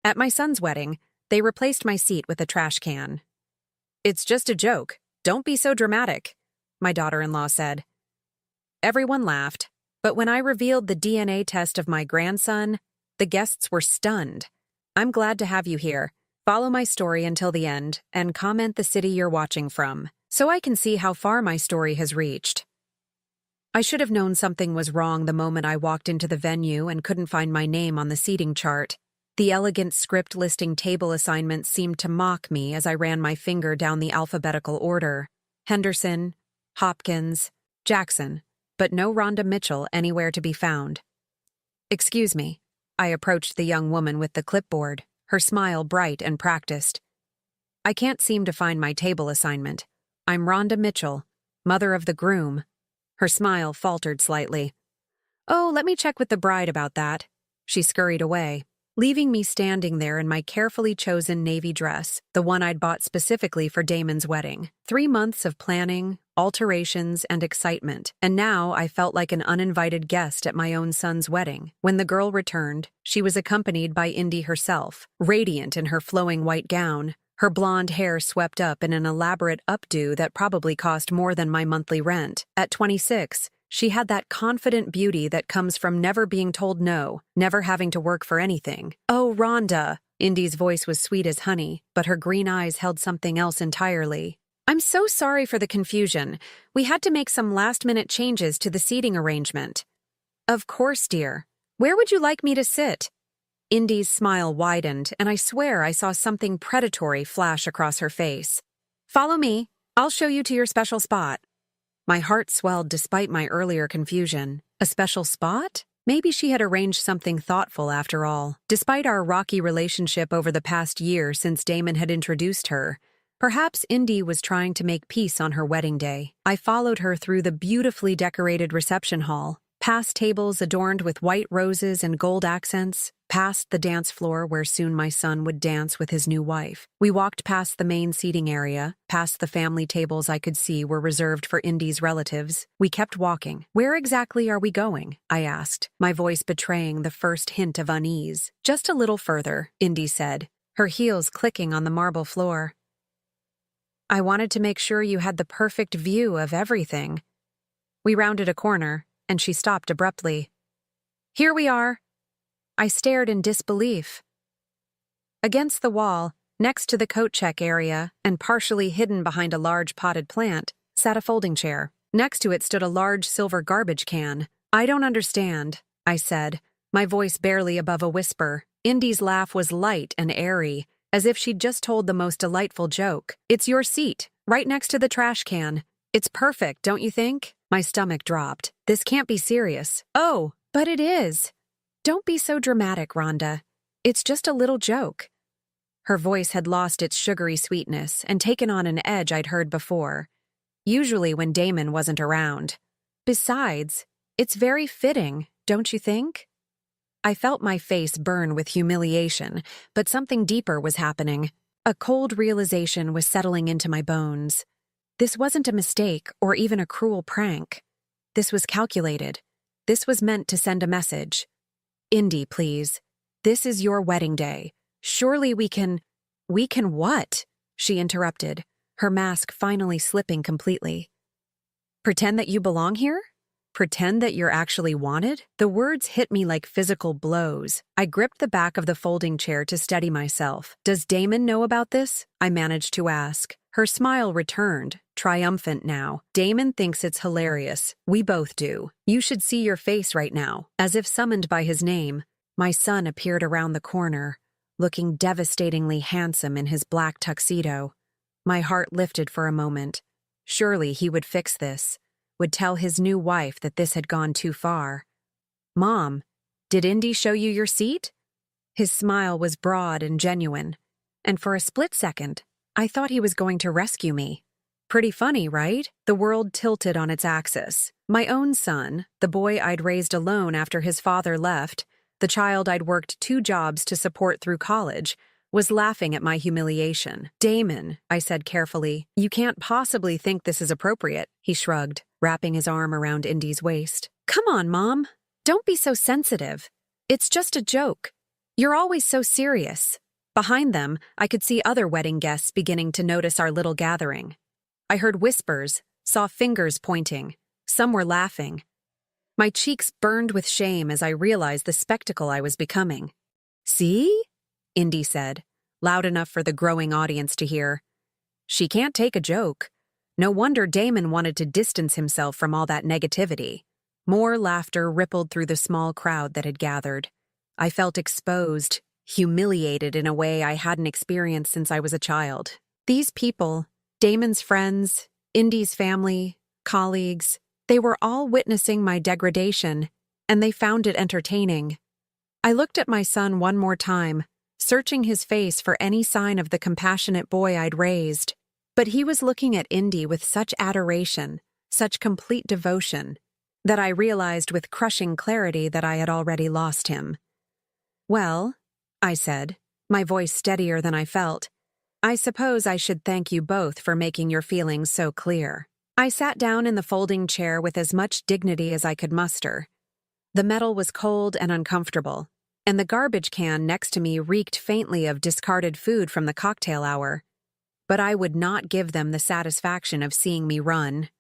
At my son's wedding, they replaced my seat with a trash can. "It's just a joke. Don't be so dramatic," my daughter-in-law said. Everyone laughed, but when I revealed the DNA test of my grandson, the guests were stunned. "I'm glad to have you here. Follow my story until the end and comment the city you're watching from, so I can see how far my story has reached." I should have known something was wrong the moment I walked into the venue and couldn't find my name on the seating chart. The elegant script listing table assignments seemed to mock me as I ran my finger down the alphabetical order. Henderson, Hopkins, Jackson, but no Rhonda Mitchell anywhere to be found. "Excuse me." I approached the young woman with the clipboard, her smile bright and practiced. "I can't seem to find my table assignment. I'm Rhonda Mitchell, mother of the groom." Her smile faltered slightly. "Oh, let me check with the bride about that." She scurried away, leaving me standing there in my carefully chosen navy dress, the one I'd bought specifically for Damon's wedding. 3 months of planning, alterations, and excitement, and now I felt like an uninvited guest at my own son's wedding. When the girl returned, she was accompanied by Indy herself, radiant in her flowing white gown, her blonde hair swept up in an elaborate updo that probably cost more than my monthly rent. At 26, she had that confident beauty that comes from never being told no, never having to work for anything. "Oh, Rhonda." Indy's voice was sweet as honey, but her green eyes held something else entirely. "I'm so sorry for the confusion. We had to make some last-minute changes to the seating arrangement." "Of course, dear. Where would you like me to sit?" Indy's smile widened, and I swear I saw something predatory flash across her face. "Follow me. I'll show you to your special spot." My heart swelled despite my earlier confusion. A special spot? Maybe she had arranged something thoughtful after all. Despite our rocky relationship over the past year since Damon had introduced her, perhaps Indy was trying to make peace on her wedding day. I followed her through the beautifully decorated reception hall, past tables adorned with white roses and gold accents, past the dance floor where soon my son would dance with his new wife. We walked past the main seating area, past the family tables I could see were reserved for Indy's relatives. We kept walking. "Where exactly are we going?" I asked, my voice betraying the first hint of unease. "Just a little further," Indy said, her heels clicking on the marble floor. "I wanted to make sure you had the perfect view of everything." We rounded a corner, and she stopped abruptly. "Here we are." I stared in disbelief. Against the wall, next to the coat check area, and partially hidden behind a large potted plant, sat a folding chair. Next to it stood a large silver garbage can. "I don't understand," I said, my voice barely above a whisper. Indy's laugh was light and airy, as if she'd just told the most delightful joke. "It's your seat, right next to the trash can. It's perfect, don't you think?" My stomach dropped. This can't be serious. "Oh, but it is." "Don't be so dramatic, Rhonda. It's just a little joke." Her voice had lost its sugary sweetness and taken on an edge I'd heard before, usually when Damon wasn't around. "Besides, it's very fitting, don't you think?" I felt my face burn with humiliation, but something deeper was happening. A cold realization was settling into my bones. This wasn't a mistake or even a cruel prank. This was calculated. This was meant to send a message. "Indy, please. This is your wedding day. Surely we can—" "We can what?" she interrupted, her mask finally slipping completely. "Pretend that you belong here? Pretend that you're actually wanted?" The words hit me like physical blows. I gripped the back of the folding chair to steady myself. "Does Damon know about this?" I managed to ask. Her smile returned, triumphant now. "Damon thinks it's hilarious. We both do. You should see your face right now." As if summoned by his name, my son appeared around the corner, looking devastatingly handsome in his black tuxedo. My heart lifted for a moment. Surely he would fix this, would tell his new wife that this had gone too far. "Mom, did Indy show you your seat?" His smile was broad and genuine, and for a split second, I thought he was going to rescue me. Pretty funny, right? The world tilted on its axis. My own son, the boy I'd raised alone after his father left, the child I'd worked 2 jobs to support through college, was laughing at my humiliation. "Damon," I said carefully, "you can't possibly think this is appropriate." He shrugged, wrapping his arm around Indy's waist. "Come on, Mom. Don't be so sensitive. It's just a joke. You're always so serious." Behind them, I could see other wedding guests beginning to notice our little gathering. I heard whispers, saw fingers pointing. Some were laughing. My cheeks burned with shame as I realized the spectacle I was becoming. "See?" Indy said, loud enough for the growing audience to hear. "She can't take a joke." No wonder Damon wanted to distance himself from all that negativity. More laughter rippled through the small crowd that had gathered. I felt exposed, humiliated in a way I hadn't experienced since I was a child. These people, Damon's friends, Indy's family, colleagues, they were all witnessing my degradation, and they found it entertaining. I looked at my son one more time, searching his face for any sign of the compassionate boy I'd raised. But he was looking at Indy with such adoration, such complete devotion, that I realized with crushing clarity that I had already lost him. "Well," I said, my voice steadier than I felt, "I suppose I should thank you both for making your feelings so clear." I sat down in the folding chair with as much dignity as I could muster. The metal was cold and uncomfortable, and the garbage can next to me reeked faintly of discarded food from the cocktail hour. But I would not give them the satisfaction of seeing me run.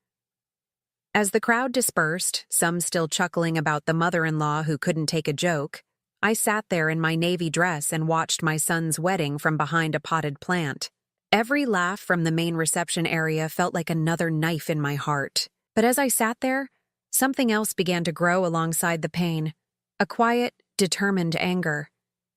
As the crowd dispersed, some still chuckling about the mother-in-law who couldn't take a joke, I sat there in my navy dress and watched my son's wedding from behind a potted plant. Every laugh from the main reception area felt like another knife in my heart. But as I sat there, something else began to grow alongside the pain, a quiet, determined anger.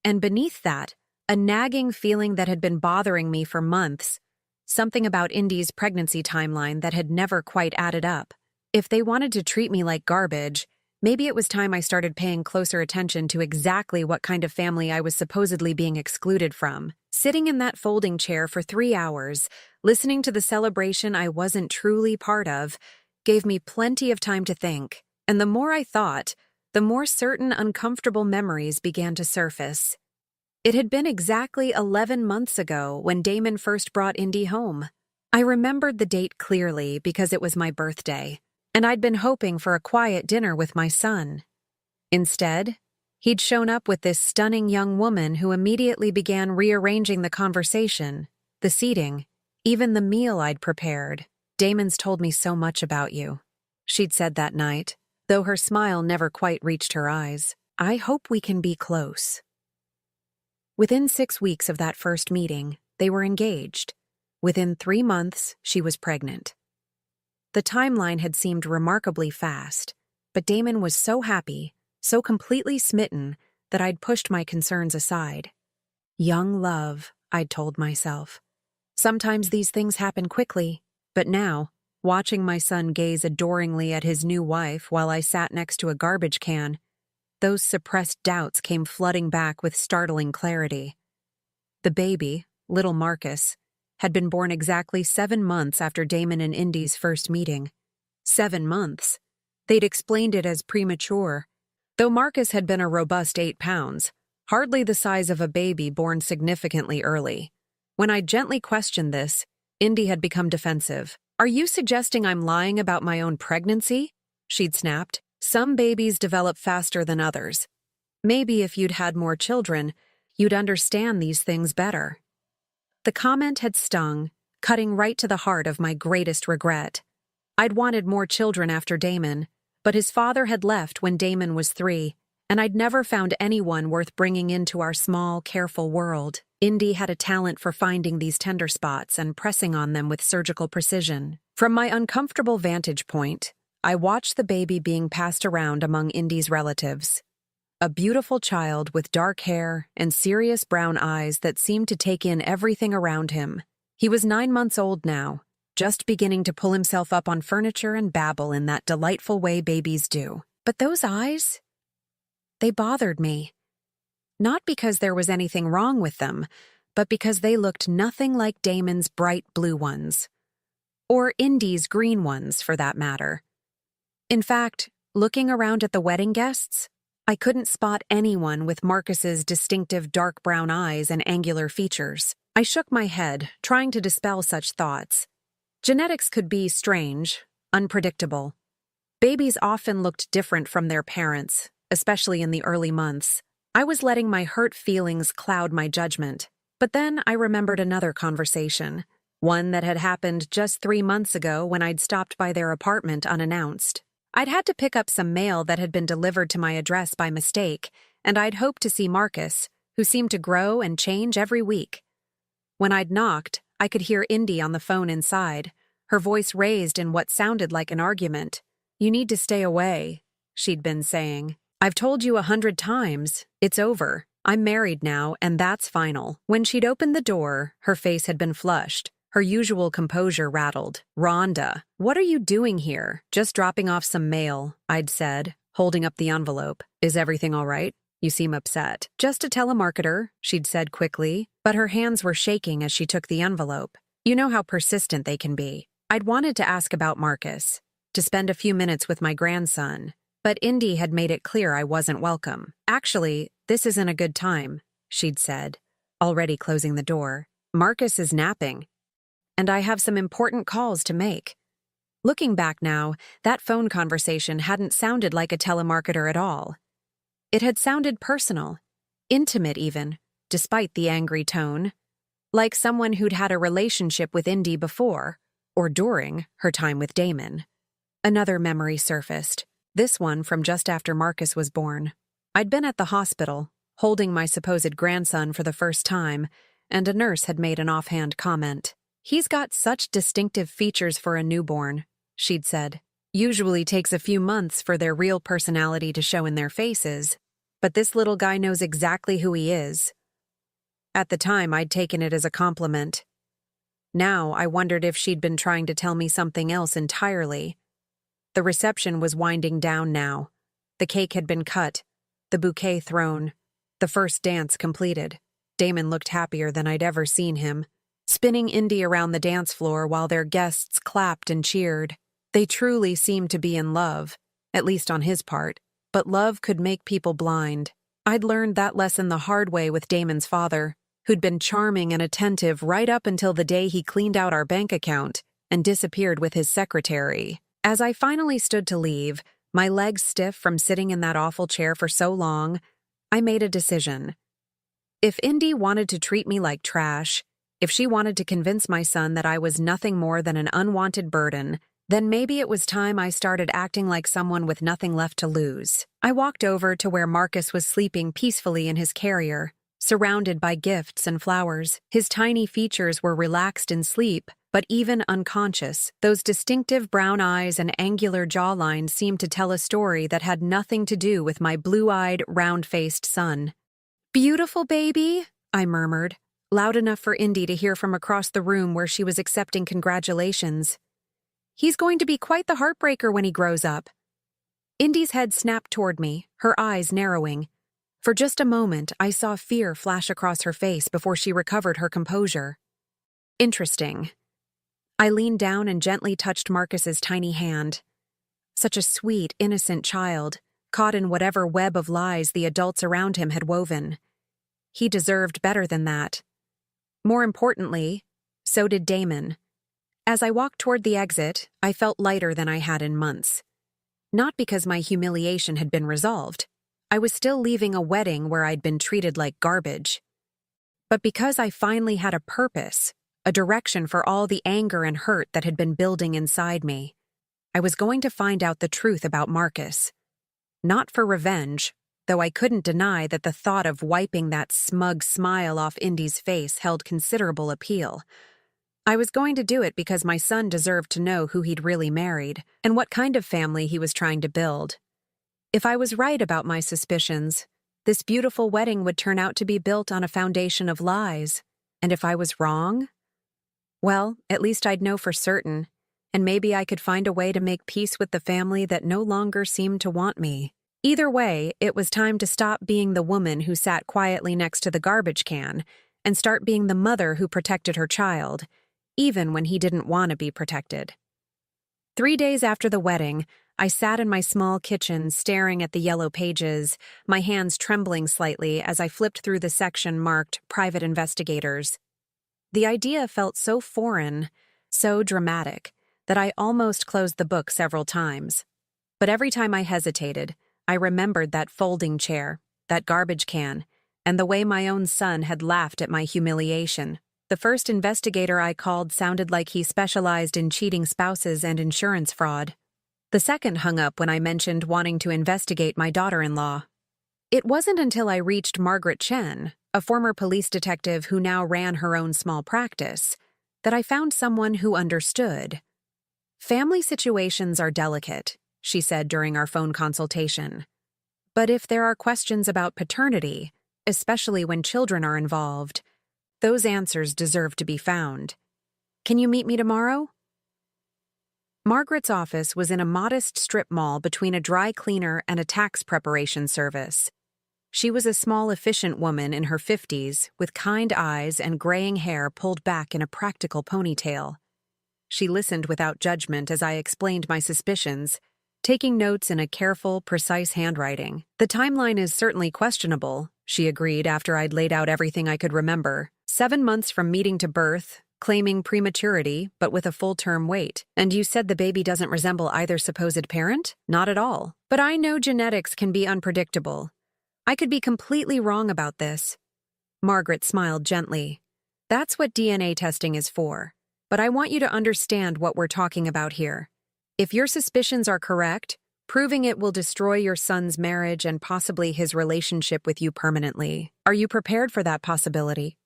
And beneath that, a nagging feeling that had been bothering me for months, something about Indy's pregnancy timeline that had never quite added up. If they wanted to treat me like garbage, maybe it was time I started paying closer attention to exactly what kind of family I was supposedly being excluded from. Sitting in that folding chair for 3 hours, listening to the celebration I wasn't truly part of, gave me plenty of time to think. And the more I thought, the more certain uncomfortable memories began to surface. It had been exactly 11 months ago when Damon first brought Indy home. I remembered the date clearly because it was my birthday, and I'd been hoping for a quiet dinner with my son. Instead, he'd shown up with this stunning young woman who immediately began rearranging the conversation, the seating, even the meal I'd prepared. "Damon's told me so much about you," she'd said that night, though her smile never quite reached her eyes. "I hope we can be close." Within 6 weeks of that first meeting, they were engaged. Within 3 months, she was pregnant. The timeline had seemed remarkably fast, but Damon was so happy, so completely smitten, that I'd pushed my concerns aside. Young love, I'd told myself. Sometimes these things happen quickly, but now, watching my son gaze adoringly at his new wife while I sat next to a garbage can, those suppressed doubts came flooding back with startling clarity. The baby, little Marcus, had been born exactly 7 months after Damon and Indy's first meeting. 7 months. They'd explained it as premature. Though Marcus had been a robust 8 pounds, hardly the size of a baby born significantly early. When I gently questioned this, Indy had become defensive. "Are you suggesting I'm lying about my own pregnancy?" she'd snapped. "Some babies develop faster than others. Maybe if you'd had more children, you'd understand these things better." The comment had stung, cutting right to the heart of my greatest regret. I'd wanted more children after Damon, but his father had left when Damon was 3, and I'd never found anyone worth bringing into our small, careful world. Indy had a talent for finding these tender spots and pressing on them with surgical precision. From my uncomfortable vantage point, I watched the baby being passed around among Indy's relatives. A beautiful child with dark hair and serious brown eyes that seemed to take in everything around him. He was 9 months old now, just beginning to pull himself up on furniture and babble in that delightful way babies do. But those eyes, they bothered me. Not because there was anything wrong with them, but because they looked nothing like Damon's bright blue ones. Or Indy's green ones, for that matter. In fact, looking around at the wedding guests, I couldn't spot anyone with Marcus's distinctive dark brown eyes and angular features. I shook my head, trying to dispel such thoughts. Genetics could be strange, unpredictable. Babies often looked different from their parents, especially in the early months. I was letting my hurt feelings cloud my judgment. But then I remembered another conversation, one that had happened just 3 months ago when I'd stopped by their apartment unannounced. I'd had to pick up some mail that had been delivered to my address by mistake, and I'd hoped to see Marcus, who seemed to grow and change every week. When I'd knocked, I could hear Indy on the phone inside, her voice raised in what sounded like an argument. "You need to stay away," she'd been saying. "I've told you 100 times. It's over. I'm married now, and that's final." When she'd opened the door, her face had been flushed. Her usual composure rattled. "Rhonda, what are you doing here?" "Just dropping off some mail," I'd said, holding up the envelope. "Is everything all right? You seem upset." "Just a telemarketer," she'd said quickly, but her hands were shaking as she took the envelope. You know how persistent they can be. I'd wanted to ask about Marcus, to spend a few minutes with my grandson, but Indy had made it clear I wasn't welcome. "Actually, this isn't a good time," she'd said, already closing the door. "Marcus is napping, and I have some important calls to make." Looking back now, that phone conversation hadn't sounded like a telemarketer at all. It had sounded personal, intimate even, despite the angry tone, like someone who'd had a relationship with Indy before, or during her time with Damon. Another memory surfaced, this one from just after Marcus was born. I'd been at the hospital, holding my supposed grandson for the first time, and a nurse had made an offhand comment. "He's got such distinctive features for a newborn," she'd said. "Usually takes a few months for their real personality to show in their faces, but this little guy knows exactly who he is." At the time, I'd taken it as a compliment. Now, I wondered if she'd been trying to tell me something else entirely. The reception was winding down now. The cake had been cut, the bouquet thrown, the first dance completed. Damon looked happier than I'd ever seen him, spinning Indy around the dance floor while their guests clapped and cheered. They truly seemed to be in love, at least on his part, but love could make people blind. I'd learned that lesson the hard way with Damon's father, who'd been charming and attentive right up until the day he cleaned out our bank account and disappeared with his secretary. As I finally stood to leave, my legs stiff from sitting in that awful chair for so long, I made a decision. If Indy wanted to treat me like trash, if she wanted to convince my son that I was nothing more than an unwanted burden, then maybe it was time I started acting like someone with nothing left to lose. I walked over to where Marcus was sleeping peacefully in his carrier, surrounded by gifts and flowers. His tiny features were relaxed in sleep, but even unconscious, those distinctive brown eyes and angular jawline seemed to tell a story that had nothing to do with my blue-eyed, round-faced son. "Beautiful baby," I murmured, loud enough for Indy to hear from across the room where she was accepting congratulations. "He's going to be quite the heartbreaker when he grows up." Indy's head snapped toward me, her eyes narrowing. For just a moment, I saw fear flash across her face before she recovered her composure. "Interesting." I leaned down and gently touched Marcus's tiny hand. Such a sweet, innocent child, caught in whatever web of lies the adults around him had woven. He deserved better than that. More importantly, so did Damon. As I walked toward the exit, I felt lighter than I had in months. Not because my humiliation had been resolved. I was still leaving a wedding where I'd been treated like garbage. But because I finally had a purpose, a direction for all the anger and hurt that had been building inside me. I was going to find out the truth about Marcus. Not for revenge, though I couldn't deny that the thought of wiping that smug smile off Indy's face held considerable appeal. I was going to do it because my son deserved to know who he'd really married and what kind of family he was trying to build. If I was right about my suspicions, this beautiful wedding would turn out to be built on a foundation of lies. And if I was wrong, well, at least I'd know for certain, and maybe I could find a way to make peace with the family that no longer seemed to want me. Either way, it was time to stop being the woman who sat quietly next to the garbage can and start being the mother who protected her child, even when he didn't want to be protected. 3 days after the wedding, I sat in my small kitchen staring at the yellow pages, my hands trembling slightly as I flipped through the section marked Private Investigators. The idea felt so foreign, so dramatic, that I almost closed the book several times. But every time I hesitated, I remembered that folding chair, that garbage can, and the way my own son had laughed at my humiliation. The first investigator I called sounded like he specialized in cheating spouses and insurance fraud. The second hung up when I mentioned wanting to investigate my daughter-in-law. It wasn't until I reached Margaret Chen, a former police detective who now ran her own small practice, that I found someone who understood. "Family situations are delicate," she said during our phone consultation. "But if there are questions about paternity, especially when children are involved, those answers deserve to be found. Can you meet me tomorrow?" Margaret's office was in a modest strip mall between a dry cleaner and a tax preparation service. She was a small, efficient woman in her 50s with kind eyes and graying hair pulled back in a practical ponytail. She listened without judgment as I explained my suspicions, taking notes in a careful, precise handwriting. "The timeline is certainly questionable," she agreed after I'd laid out everything I could remember. 7 months from meeting to birth, claiming prematurity, but with a full-term wait. "And you said the baby doesn't resemble either supposed parent?" "Not at all. But I know genetics can be unpredictable. I could be completely wrong about this." Margaret smiled gently. "That's what DNA testing is for. But I want you to understand what we're talking about here. If your suspicions are correct, proving it will destroy your son's marriage and possibly his relationship with you permanently. Are you prepared for that possibility?"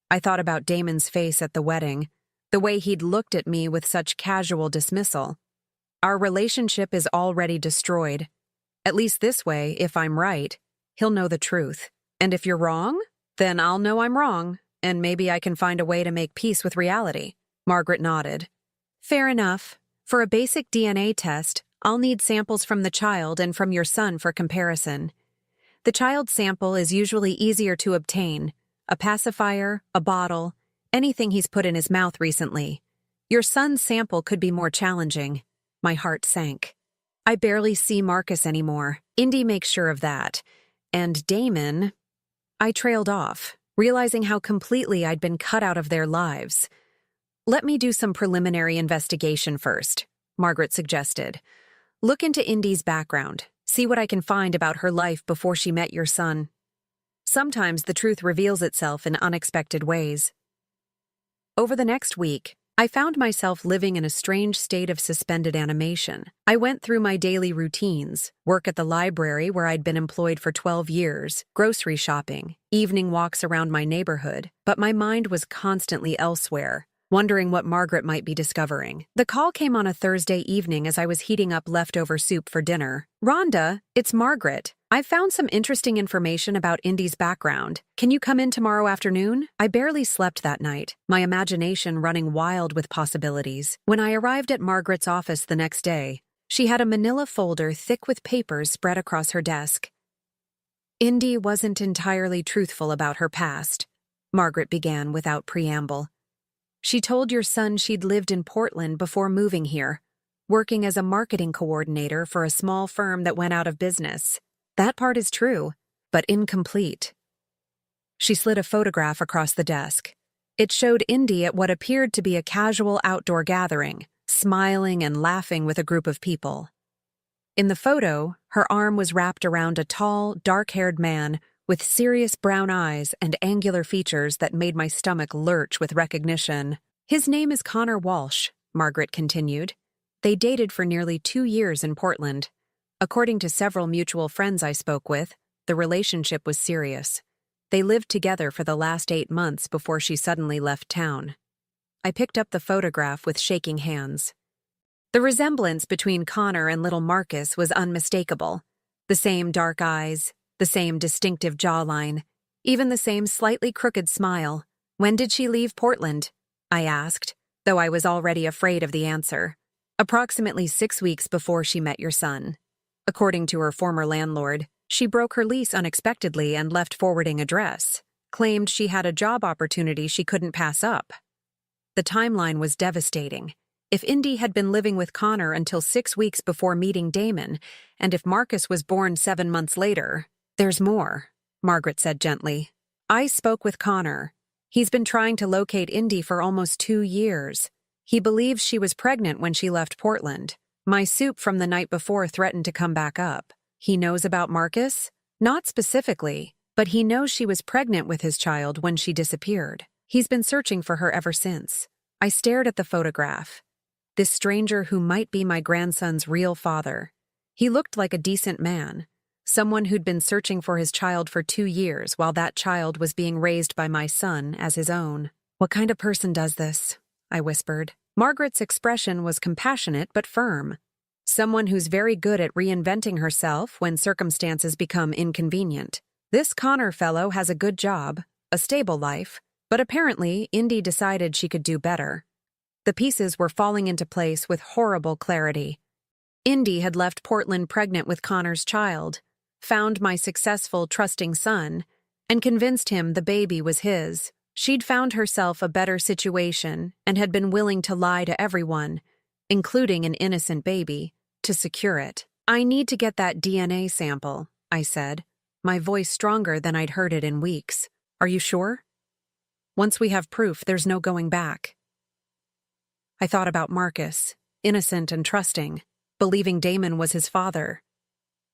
I thought about Damon's face at the wedding, the way he'd looked at me with such casual dismissal. Our relationship is already destroyed. At least this way, if I'm right, he'll know the truth. And if you're wrong, then I'll know I'm wrong, and maybe I can find a way to make peace with reality. Margaret nodded. "Fair enough. For a basic DNA test, I'll need samples from the child and from your son for comparison. The child's sample is usually easier to obtain. A pacifier, a bottle, anything he's put in his mouth recently. Your son's sample could be more challenging." My heart sank. "I barely see Marcus anymore. Indy makes sure of that. And Damon..." I trailed off, realizing how completely I'd been cut out of their lives. "Let me do some preliminary investigation first," Margaret suggested. "Look into Indy's background, see what I can find about her life before she met your son. Sometimes the truth reveals itself in unexpected ways." Over the next week, I found myself living in a strange state of suspended animation. I went through my daily routines, work at the library where I'd been employed for 12 years, grocery shopping, evening walks around my neighborhood, but my mind was constantly elsewhere, wondering what Margaret might be discovering. The call came on a Thursday evening as I was heating up leftover soup for dinner. "Rhonda, it's Margaret. I've found some interesting information about Indy's background. Can you come in tomorrow afternoon?" I barely slept that night, my imagination running wild with possibilities. When I arrived at Margaret's office the next day, she had a manila folder thick with papers spread across her desk. "Indy wasn't entirely truthful about her past," Margaret began without preamble. "She told your son she'd lived in Portland before moving here, working as a marketing coordinator for a small firm that went out of business. That part is true, but incomplete." She slid a photograph across the desk. It showed Indy at what appeared to be a casual outdoor gathering, smiling and laughing with a group of people. In the photo, her arm was wrapped around a tall, dark-haired man with serious brown eyes and angular features that made my stomach lurch with recognition. "His name is Connor Walsh," Margaret continued. "They dated for nearly 2 years in Portland. According to several mutual friends I spoke with, the relationship was serious. They lived together for the last 8 months before she suddenly left town." I picked up the photograph with shaking hands. The resemblance between Connor and little Marcus was unmistakable. The same dark eyes, the same distinctive jawline, even the same slightly crooked smile. "When did she leave Portland?" I asked, though I was already afraid of the answer. "Approximately 6 weeks before she met your son. According to her former landlord, she broke her lease unexpectedly and left forwarding address, claimed she had a job opportunity she couldn't pass up." The timeline was devastating. If Indy had been living with Connor until 6 weeks before meeting Damon, and if Marcus was born 7 months later... "There's more," Margaret said gently. "I spoke with Connor. He's been trying to locate Indy for almost 2 years. He believes she was pregnant when she left Portland. My soup from the night before threatened to come back up. He knows about Marcus?" Not specifically, but he knows she was pregnant with his child when she disappeared. He's been searching for her ever since. I stared at the photograph. This stranger who might be my grandson's real father. He looked like a decent man, someone who'd been searching for his child for 2 years while that child was being raised by my son as his own. "What kind of person does this?" I whispered. Margaret's expression was compassionate but firm. Someone who's very good at reinventing herself when circumstances become inconvenient. This Connor fellow has a good job, a stable life, but apparently Indy decided she could do better. The pieces were falling into place with horrible clarity. Indy had left Portland pregnant with Connor's child, found my successful, trusting son, and convinced him the baby was his. She'd found herself a better situation and had been willing to lie to everyone, including an innocent baby, to secure it. "I need to get that DNA sample," I said, my voice stronger than I'd heard it in weeks. "Are you sure? Once we have proof, there's no going back." I thought about Marcus, innocent and trusting, believing Damon was his father.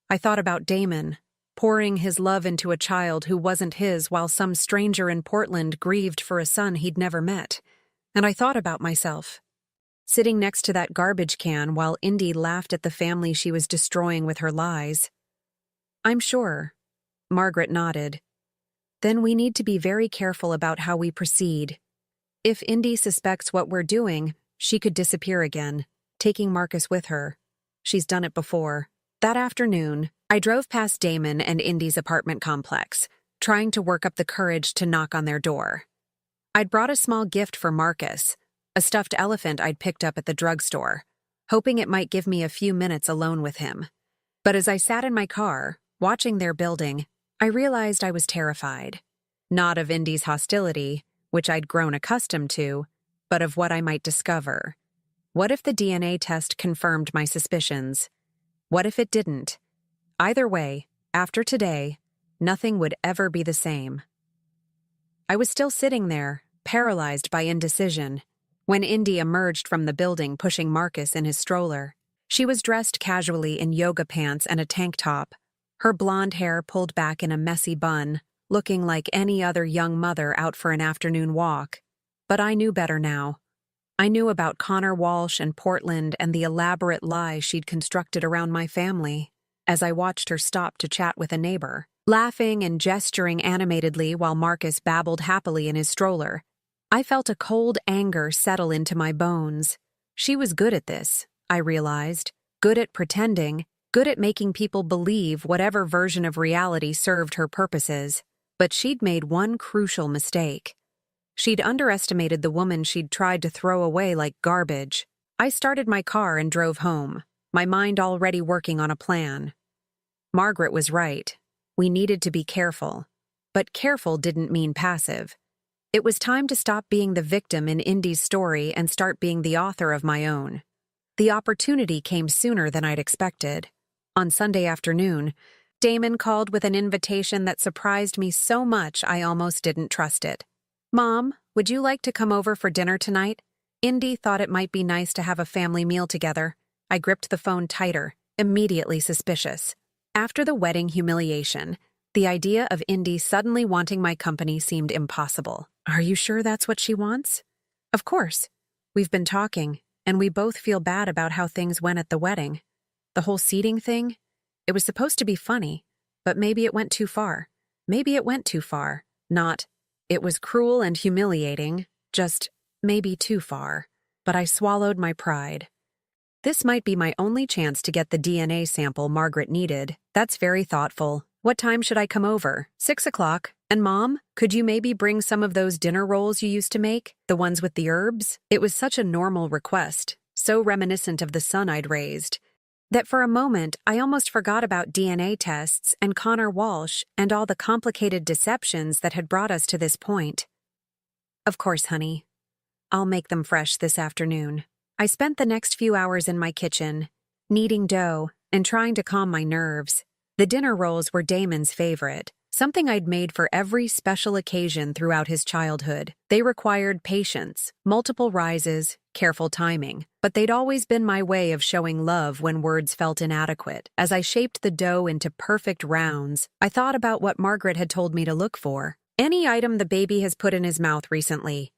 I thought about Damon, pouring his love into a child who wasn't his while some stranger in Portland grieved for a son he'd never met. And I thought about myself, sitting next to that garbage can while Indy laughed at the family she was destroying with her lies. "I'm sure," Margaret nodded. "Then we need to be very careful about how we proceed. If Indy suspects what we're doing, she could disappear again, taking Marcus with her. She's done it before." That afternoon, I drove past Damon and Indy's apartment complex, trying to work up the courage to knock on their door. I'd brought a small gift for Marcus, a stuffed elephant I'd picked up at the drugstore, hoping it might give me a few minutes alone with him. But as I sat in my car, watching their building, I realized I was terrified. Not of Indy's hostility, which I'd grown accustomed to, but of what I might discover. What if the DNA test confirmed my suspicions? What if it didn't? Either way, after today, nothing would ever be the same. I was still sitting there, paralyzed by indecision, when Indy emerged from the building pushing Marcus in his stroller. She was dressed casually in yoga pants and a tank top, her blonde hair pulled back in a messy bun, looking like any other young mother out for an afternoon walk. But I knew better now. I knew about Connor Walsh and Portland and the elaborate lies she'd constructed around my family. As I watched her stop to chat with a neighbor, laughing and gesturing animatedly while Marcus babbled happily in his stroller, I felt a cold anger settle into my bones. She was good at this, I realized, good at pretending, good at making people believe whatever version of reality served her purposes. But she'd made one crucial mistake. She'd underestimated the woman she'd tried to throw away like garbage. I started my car and drove home, my mind already working on a plan. Margaret was right. We needed to be careful. But careful didn't mean passive. It was time to stop being the victim in Indy's story and start being the author of my own. The opportunity came sooner than I'd expected. On Sunday afternoon, Damon called with an invitation that surprised me so much I almost didn't trust it. "Mom, would you like to come over for dinner tonight? Indy thought it might be nice to have a family meal together." I gripped the phone tighter, immediately suspicious. After the wedding humiliation, the idea of Indy suddenly wanting my company seemed impossible. "Are you sure that's what she wants?" "Of course. We've been talking, and we both feel bad about how things went at the wedding. The whole seating thing, it was supposed to be funny, but maybe it went too far. Maybe it went too far. Not, it was cruel and humiliating, just maybe too far." But I swallowed my pride. This might be my only chance to get the DNA sample Margaret needed. "That's very thoughtful. What time should I come over?" 6 o'clock. "And Mom, could you maybe bring some of those dinner rolls you used to make? The ones with the herbs?" It was such a normal request, so reminiscent of the son I'd raised, that for a moment I almost forgot about DNA tests and Connor Walsh and all the complicated deceptions that had brought us to this point. "Of course, honey. I'll make them fresh this afternoon." I spent the next few hours in my kitchen, kneading dough and trying to calm my nerves. The dinner rolls were Damon's favorite, something I'd made for every special occasion throughout his childhood. They required patience, multiple rises, careful timing, but they'd always been my way of showing love when words felt inadequate. As I shaped the dough into perfect rounds, I thought about what Margaret had told me to look for. Any item the baby has put in his mouth recently.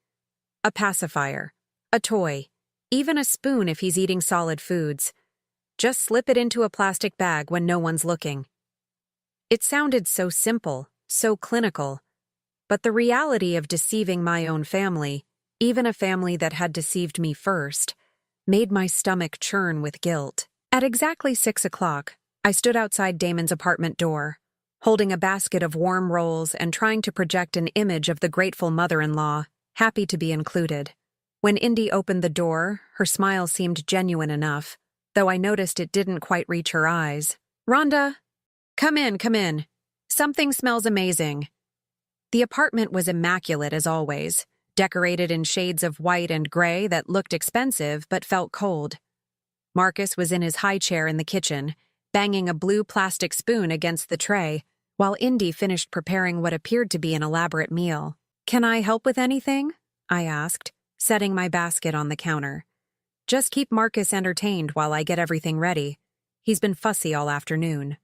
A pacifier, a toy, even a spoon if he's eating solid foods. Just slip it into a plastic bag when no one's looking. It sounded so simple, so clinical, but the reality of deceiving my own family, even a family that had deceived me first, made my stomach churn with guilt. At exactly 6 o'clock, I stood outside Damon's apartment door, holding a basket of warm rolls and trying to project an image of the grateful mother-in-law, happy to be included. When Indy opened the door, her smile seemed genuine enough, though I noticed it didn't quite reach her eyes. "Rhonda, come in, come in. Something smells amazing." The apartment was immaculate as always, decorated in shades of white and gray that looked expensive but felt cold. Marcus was in his high chair in the kitchen, banging a blue plastic spoon against the tray, while Indy finished preparing what appeared to be an elaborate meal. "Can I help with anything?" I asked, setting my basket on the counter. "Just keep Marcus entertained while I get everything ready. He's been fussy all afternoon."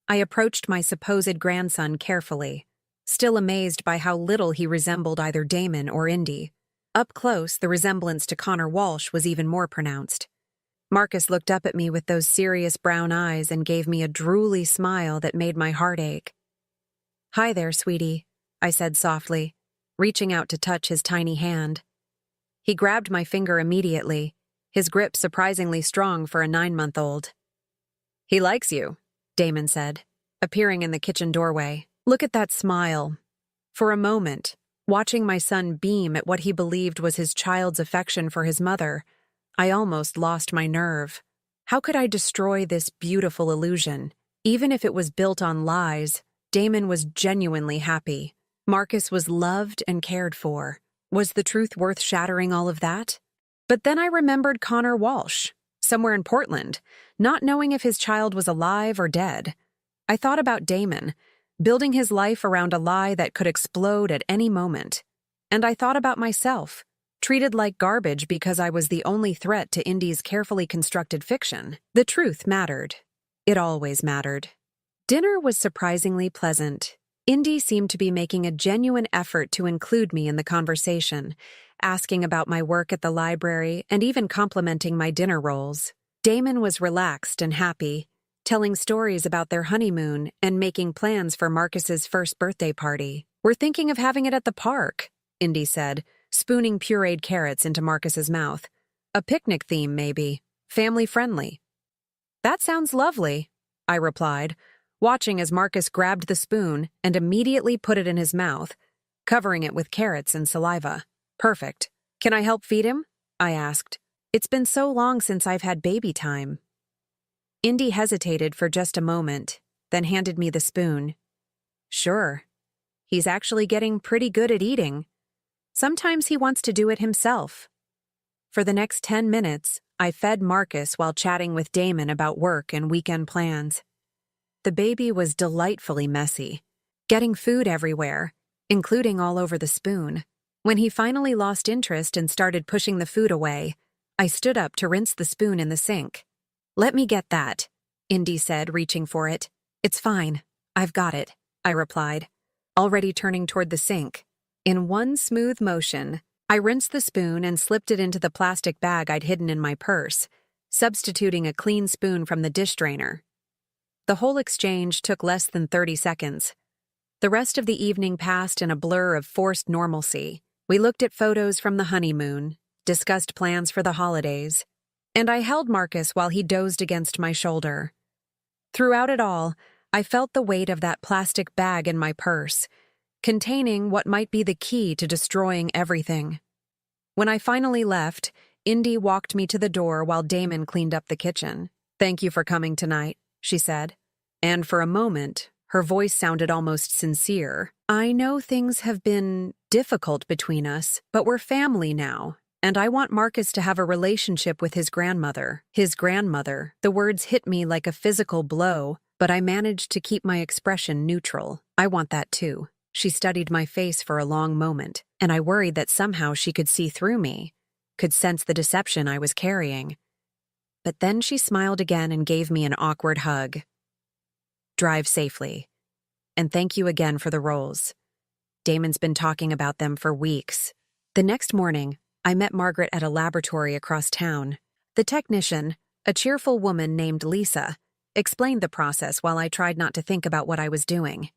I approached my supposed grandson carefully, still amazed by how little he resembled either Damon or Indy. Up close, the resemblance to Connor Walsh was even more pronounced. Marcus looked up at me with those serious brown eyes and gave me a drooly smile that made my heart ache. "Hi there, sweetie," I said softly, reaching out to touch his tiny hand. He grabbed my finger immediately, his grip surprisingly strong for a 9-month-old. "He likes you," Damon said, appearing in the kitchen doorway. Look at that smile. For a moment, watching my son beam at what he believed was his child's affection for his mother, I almost lost my nerve. How could I destroy this beautiful illusion? Even if it was built on lies, Damon was genuinely happy. Marcus was loved and cared for. Was the truth worth shattering all of that? But then I remembered Connor Walsh, somewhere in Portland, not knowing if his child was alive or dead. I thought about Damon, building his life around a lie that could explode at any moment. And I thought about myself, treated like garbage because I was the only threat to Indy's carefully constructed fiction. The truth mattered. It always mattered. Dinner was surprisingly pleasant. Indy seemed to be making a genuine effort to include me in the conversation, asking about my work at the library and even complimenting my dinner rolls. Damon was relaxed and happy, telling stories about their honeymoon and making plans for Marcus's first birthday party. "We're thinking of having it at the park," Indy said, spooning pureed carrots into Marcus's mouth. "A picnic theme, maybe. Family-friendly." "That sounds lovely," I replied, watching as Marcus grabbed the spoon and immediately put it in his mouth, covering it with carrots and saliva. "Perfect. Can I help feed him?" I asked. "It's been so long since I've had baby time." Indy hesitated for just a moment, then handed me the spoon. "Sure. He's actually getting pretty good at eating. Sometimes he wants to do it himself." For the next 10 minutes, I fed Marcus while chatting with Damon about work and weekend plans. The baby was delightfully messy, getting food everywhere, including all over the spoon. When he finally lost interest and started pushing the food away, I stood up to rinse the spoon in the sink. "Let me get that," Indy said, reaching for it. "It's fine. I've got it," I replied, already turning toward the sink. In one smooth motion, I rinsed the spoon and slipped it into the plastic bag I'd hidden in my purse, substituting a clean spoon from the dish drainer. The whole exchange took less than 30 seconds. The rest of the evening passed in a blur of forced normalcy. We looked at photos from the honeymoon, discussed plans for the holidays, and I held Marcus while he dozed against my shoulder. Throughout it all, I felt the weight of that plastic bag in my purse, containing what might be the key to destroying everything. When I finally left, Indy walked me to the door while Damon cleaned up the kitchen. "Thank you for coming tonight," she said. And for a moment, her voice sounded almost sincere. "I know things have been difficult between us, but we're family now, and I want Marcus to have a relationship with his grandmother." His grandmother. The words hit me like a physical blow, but I managed to keep my expression neutral. I want that too. She studied my face for a long moment, and I worried that somehow she could see through me, could sense the deception I was carrying. But then she smiled again and gave me an awkward hug. Drive safely. And thank you again for the rolls. Damon's been talking about them for weeks. The next morning, I met Margaret at a laboratory across town. The technician, a cheerful woman named Lisa, explained the process while I tried not to think about what I was doing.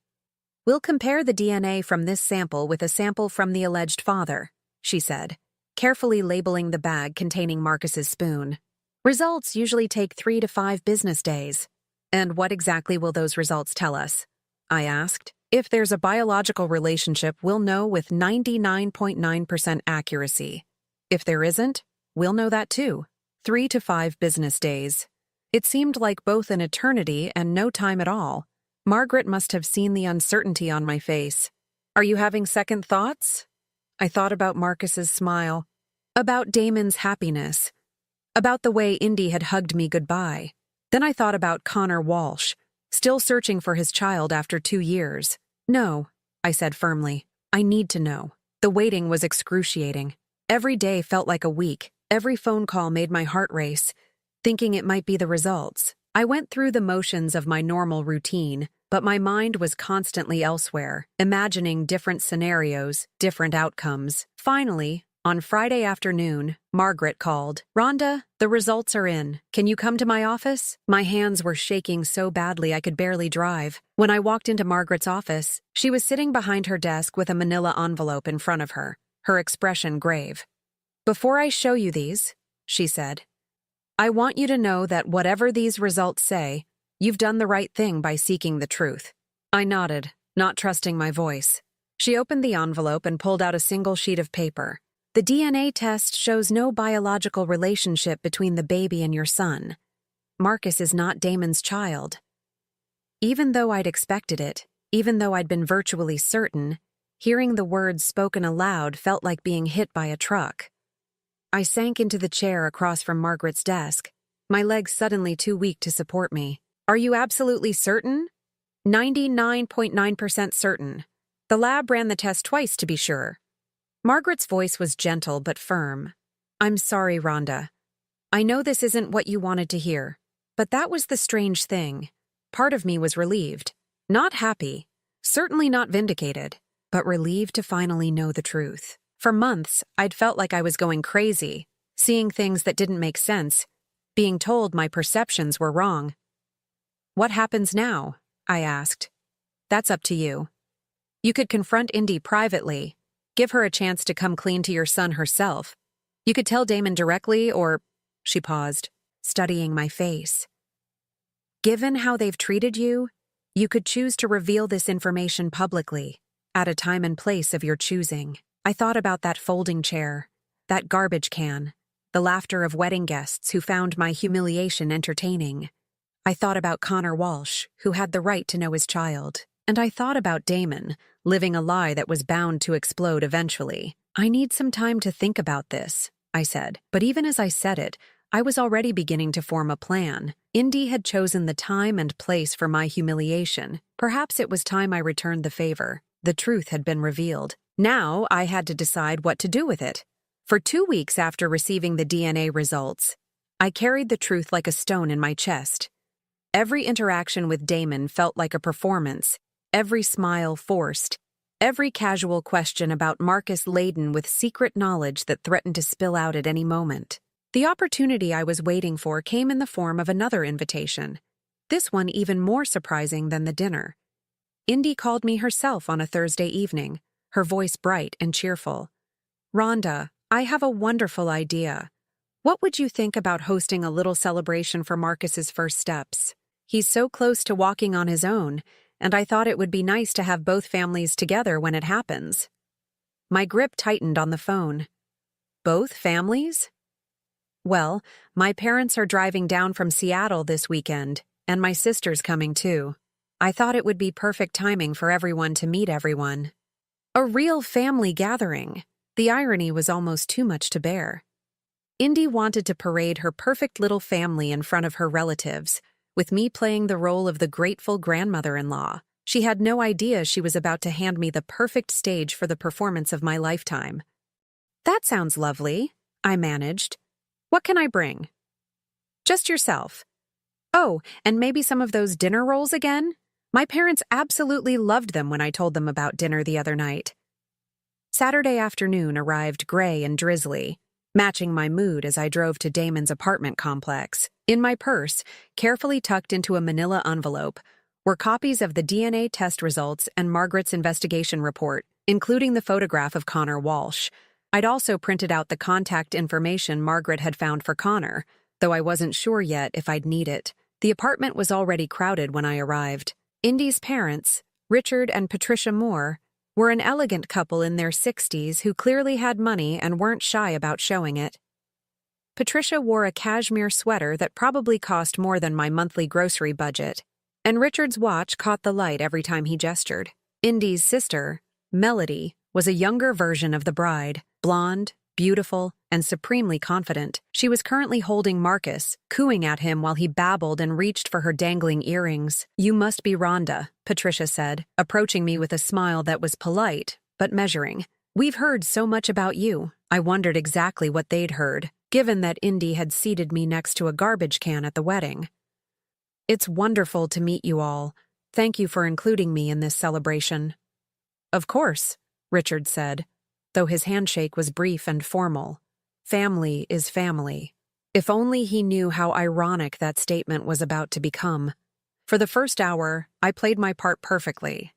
We'll compare the DNA from this sample with a sample from the alleged father, she said, carefully labeling the bag containing Marcus's spoon. Results usually take 3 to 5 business days. And what exactly will those results tell us? I asked. If there's a biological relationship, we'll know with 99.9% accuracy. If there isn't, we'll know that too. 3 to 5 business days. It seemed like both an eternity and no time at all. Margaret must have seen the uncertainty on my face. Are you having second thoughts? I thought about Marcus's smile, about Damon's happiness, about the way Indy had hugged me goodbye. Then I thought about Connor Walsh, still searching for his child after 2 years. No, I said firmly. I need to know. The waiting was excruciating. Every day felt like a week. Every phone call made my heart race, thinking it might be the results. I went through the motions of my normal routine, but my mind was constantly elsewhere, imagining different scenarios, different outcomes. Finally, on Friday afternoon, Margaret called. Rhonda, the results are in. Can you come to my office? My hands were shaking so badly I could barely drive. When I walked into Margaret's office, she was sitting behind her desk with a manila envelope in front of her, her expression grave. Before I show you these, she said, I want you to know that whatever these results say, you've done the right thing by seeking the truth. I nodded, not trusting my voice. She opened the envelope and pulled out a single sheet of paper. The DNA test shows no biological relationship between the baby and your son. Marcus is not Damon's child. Even though I'd expected it, even though I'd been virtually certain, hearing the words spoken aloud felt like being hit by a truck. I sank into the chair across from Margaret's desk, my legs suddenly too weak to support me. Are you absolutely certain? 99.9% certain. The lab ran the test twice to be sure. Margaret's voice was gentle but firm. I'm sorry, Rhonda. I know this isn't what you wanted to hear, but that was the strange thing. Part of me was relieved. Not happy, certainly not vindicated, but relieved to finally know the truth. For months, I'd felt like I was going crazy, seeing things that didn't make sense, being told my perceptions were wrong. What happens now? I asked. That's up to you. You could confront Indy privately, give her a chance to come clean to your son herself. You could tell Damon directly or... She paused, studying my face. Given how they've treated you, you could choose to reveal this information publicly, at a time and place of your choosing. I thought about that folding chair, that garbage can, the laughter of wedding guests who found my humiliation entertaining. I thought about Connor Walsh, who had the right to know his child. And I thought about Damon, living a lie that was bound to explode eventually. I need some time to think about this, I said. But even as I said it, I was already beginning to form a plan. Indy had chosen the time and place for my humiliation. Perhaps it was time I returned the favor. The truth had been revealed. Now I had to decide what to do with it. For 2 weeks after receiving the DNA results, I carried the truth like a stone in my chest. Every interaction with Damon felt like a performance, every smile forced, every casual question about Marcus laden with secret knowledge that threatened to spill out at any moment. The opportunity I was waiting for came in the form of another invitation, this one even more surprising than the dinner. Indy called me herself on a Thursday evening, her voice bright and cheerful. Rhonda, I have a wonderful idea. What would you think about hosting a little celebration for Marcus's first steps? He's so close to walking on his own, and I thought it would be nice to have both families together when it happens. My grip tightened on the phone. Both families? Well, my parents are driving down from Seattle this weekend, and my sister's coming too. I thought it would be perfect timing for everyone to meet everyone. A real family gathering. The irony was almost too much to bear. Indy wanted to parade her perfect little family in front of her relatives, with me playing the role of the grateful grandmother-in-law. She had no idea she was about to hand me the perfect stage for the performance of my lifetime. "That sounds lovely," I managed. "What can I bring?" "Just yourself." "Oh, and maybe some of those dinner rolls again?" My parents absolutely loved them when I told them about dinner the other night. Saturday afternoon arrived gray and drizzly, matching my mood as I drove to Damon's apartment complex. In my purse, carefully tucked into a manila envelope, were copies of the DNA test results and Margaret's investigation report, including the photograph of Connor Walsh. I'd also printed out the contact information Margaret had found for Connor, though I wasn't sure yet if I'd need it. The apartment was already crowded when I arrived. Indy's parents, Richard and Patricia Moore, were an elegant couple in their 60s who clearly had money and weren't shy about showing it. Patricia wore a cashmere sweater that probably cost more than my monthly grocery budget, and Richard's watch caught the light every time he gestured. Indy's sister, Melody, was a younger version of the bride, blonde, beautiful, and supremely confident. She was currently holding Marcus, cooing at him while he babbled and reached for her dangling earrings. "You must be Rhonda," Patricia said, approaching me with a smile that was polite, but measuring. "We've heard so much about you." I wondered exactly what they'd heard, given that Indy had seated me next to a garbage can at the wedding. "It's wonderful to meet you all. Thank you for including me in this celebration." "Of course," Richard said, though his handshake was brief and formal. Family is family. If only he knew how ironic that statement was about to become. For the first hour, I played my part perfectly.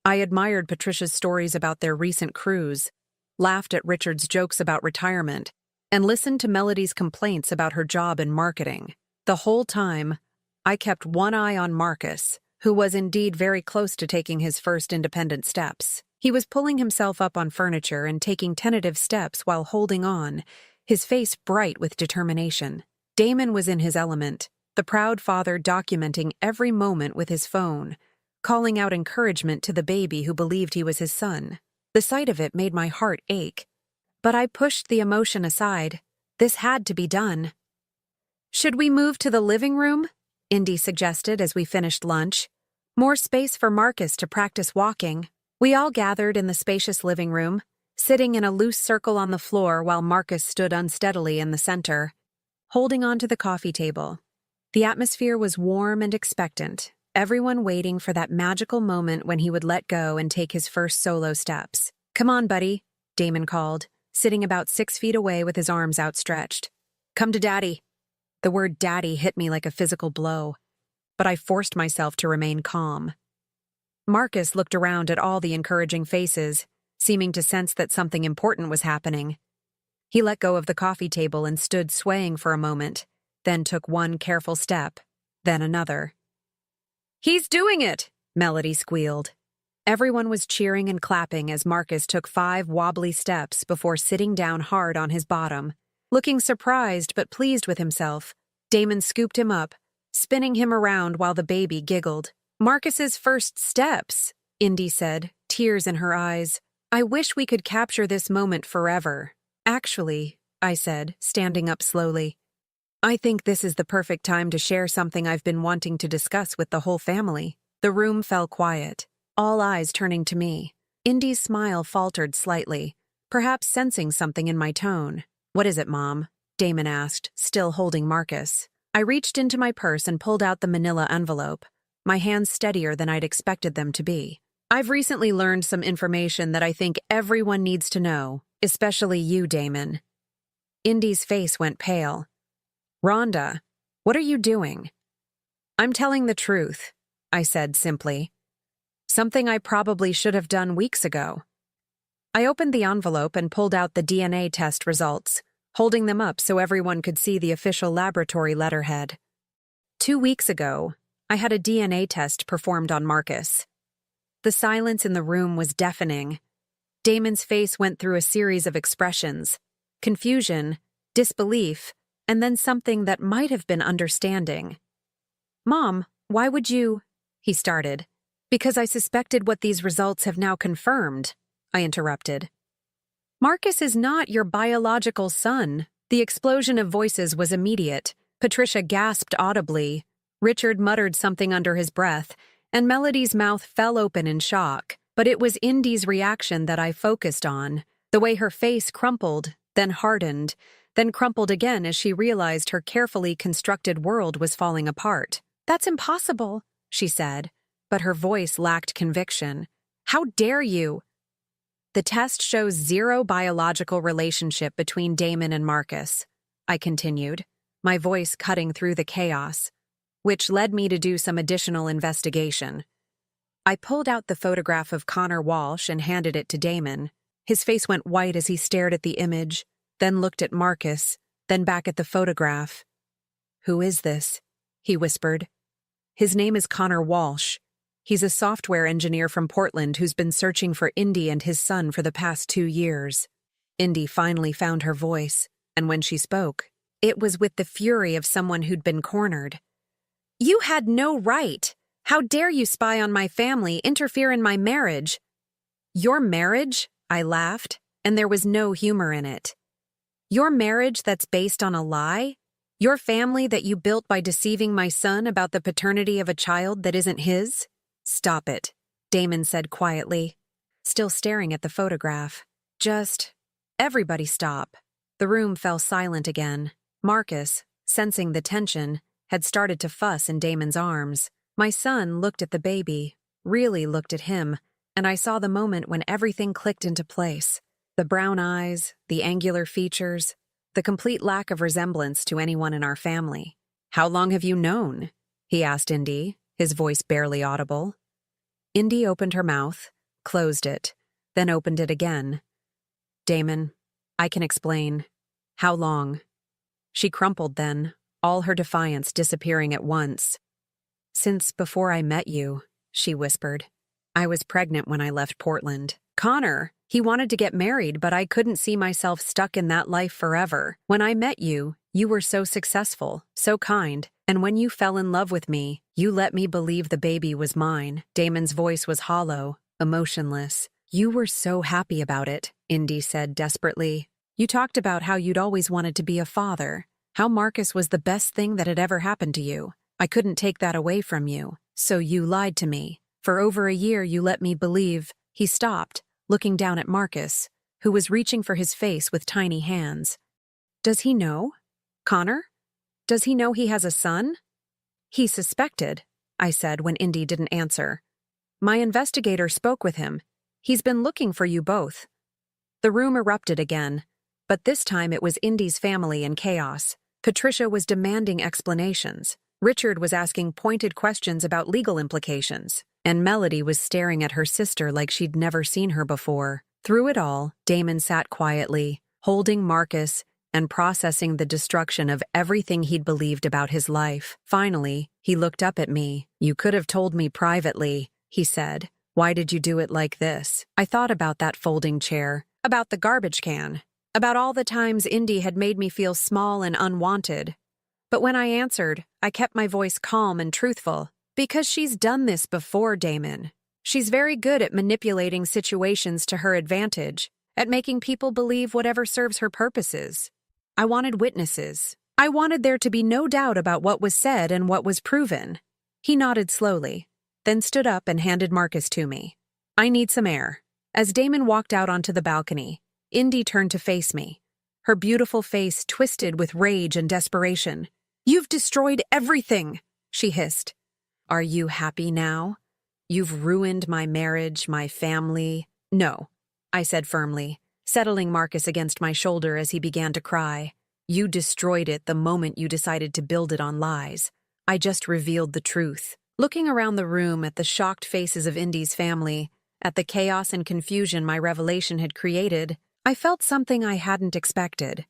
I admired Patricia's stories about their recent cruise, laughed at Richard's jokes about retirement, and listened to Melody's complaints about her job in marketing. The whole time, I kept one eye on Marcus, who was indeed very close to taking his first independent steps. He was pulling himself up on furniture and taking tentative steps while holding on, his face bright with determination. Damon was in his element, the proud father documenting every moment with his phone, calling out encouragement to the baby who believed he was his son. The sight of it made my heart ache. But I pushed the emotion aside. This had to be done. "Should we move to the living room?" Indy suggested as we finished lunch. "More space for Marcus to practice walking." We all gathered in the spacious living room, sitting in a loose circle on the floor while Marcus stood unsteadily in the center, holding on to the coffee table. The atmosphere was warm and expectant, everyone waiting for that magical moment when he would let go and take his first solo steps. "Come on, buddy," Damon called, sitting about 6 feet away with his arms outstretched. "Come to Daddy." The word daddy hit me like a physical blow, but I forced myself to remain calm. Marcus looked around at all the encouraging faces, seeming to sense that something important was happening. He let go of the coffee table and stood swaying for a moment, then took one careful step, then another. "He's doing it!" Melody squealed. Everyone was cheering and clapping as Marcus took 5 wobbly steps before sitting down hard on his bottom. Looking surprised but pleased with himself, Damon scooped him up, spinning him around while the baby giggled. "Marcus's first steps," Indy said, tears in her eyes. "I wish we could capture this moment forever." "Actually," I said, standing up slowly, "I think this is the perfect time to share something I've been wanting to discuss with the whole family." The room fell quiet, all eyes turning to me. Indy's smile faltered slightly, perhaps sensing something in my tone. "What is it, Mom?" Damon asked, still holding Marcus. I reached into my purse and pulled out the manila envelope, my hands steadier than I'd expected them to be. "I've recently learned some information that I think everyone needs to know, especially you, Damon." Indy's face went pale. "Rhonda, what are you doing?" "I'm telling the truth," I said simply. "Something I probably should have done weeks ago." I opened the envelope and pulled out the DNA test results, holding them up so everyone could see the official laboratory letterhead. 2 weeks ago, I had a DNA test performed on Marcus. The silence in the room was deafening. Damon's face went through a series of expressions: confusion, disbelief, and then something that might have been understanding. "Mom, why would you—" he started. "Because I suspected what these results have now confirmed," I interrupted. "Marcus is not your biological son." The explosion of voices was immediate. Patricia gasped audibly. Richard muttered something under his breath, and Melody's mouth fell open in shock. But it was Indy's reaction that I focused on, the way her face crumpled, then hardened, then crumpled again as she realized her carefully constructed world was falling apart. "That's impossible," she said, but her voice lacked conviction. "How dare you?" "The test shows zero biological relationship between Damon and Marcus," I continued, my voice cutting through the chaos, which led me to do some additional investigation. I pulled out the photograph of Connor Walsh and handed it to Damon. His face went white as he stared at the image, then looked at Marcus, then back at the photograph. "Who is this?" he whispered. "His name is Connor Walsh. He's a software engineer from Portland who's been searching for Indy and his son for the past 2 years. Indy finally found her voice, and when she spoke, it was with the fury of someone who'd been cornered. "You had no right! How dare you spy on my family, interfere in my marriage?" "Your marriage?" I laughed, and there was no humor in it. "Your marriage that's based on a lie? Your family that you built by deceiving my son about the paternity of a child that isn't his?" "Stop it," Damon said quietly, still staring at the photograph. "Just, everybody stop." The room fell silent again. Marcus, sensing the tension, had started to fuss in Damon's arms. My son looked at the baby, really looked at him, and I saw the moment when everything clicked into place. The brown eyes, the angular features, the complete lack of resemblance to anyone in our family. "How long have you known?" he asked Indy, his voice barely audible. Indy opened her mouth, closed it, then opened it again. "Damon, I can explain. How long?" She crumpled then, all her defiance disappearing at once. "Since before I met you," she whispered. "I was pregnant when I left Portland. Connor, he wanted to get married, but I couldn't see myself stuck in that life forever. When I met you, you were so successful, so kind, and when you fell in love with me, you let me believe the baby was mine." Damon's voice was hollow, emotionless. "You were so happy about it," Indy said desperately. "You talked about how you'd always wanted to be a father, how Marcus was the best thing that had ever happened to you. I couldn't take that away from you, so you lied to me. For over a year you let me believe." He stopped, looking down at Marcus, who was reaching for his face with tiny hands. "Does he know? Connor? Does he know he has a son?" "He suspected," I said when Indy didn't answer. "My investigator spoke with him. He's been looking for you both." The room erupted again, but this time it was Indy's family in chaos. Patricia was demanding explanations. Richard was asking pointed questions about legal implications, and Melody was staring at her sister like she'd never seen her before. Through it all, Damon sat quietly, holding Marcus and processing the destruction of everything he'd believed about his life. Finally, he looked up at me. "You could have told me privately," he said. "Why did you do it like this?" I thought about that folding chair, about the garbage can, about all the times Indy had made me feel small and unwanted. But when I answered, I kept my voice calm and truthful. "Because she's done this before, Damon. She's very good at manipulating situations to her advantage, at making people believe whatever serves her purposes. I wanted witnesses. I wanted there to be no doubt about what was said and what was proven." He nodded slowly, then stood up and handed Marcus to me. "I need some air." As Damon walked out onto the balcony, Indy turned to face me, her beautiful face twisted with rage and desperation. "You've destroyed everything," she hissed. "Are you happy now? You've ruined my marriage, my family." "No," I said firmly, settling Marcus against my shoulder as he began to cry. "You destroyed it the moment you decided to build it on lies. I just revealed the truth." Looking around the room at the shocked faces of Indy's family, at the chaos and confusion my revelation had created, I felt something I hadn't expected.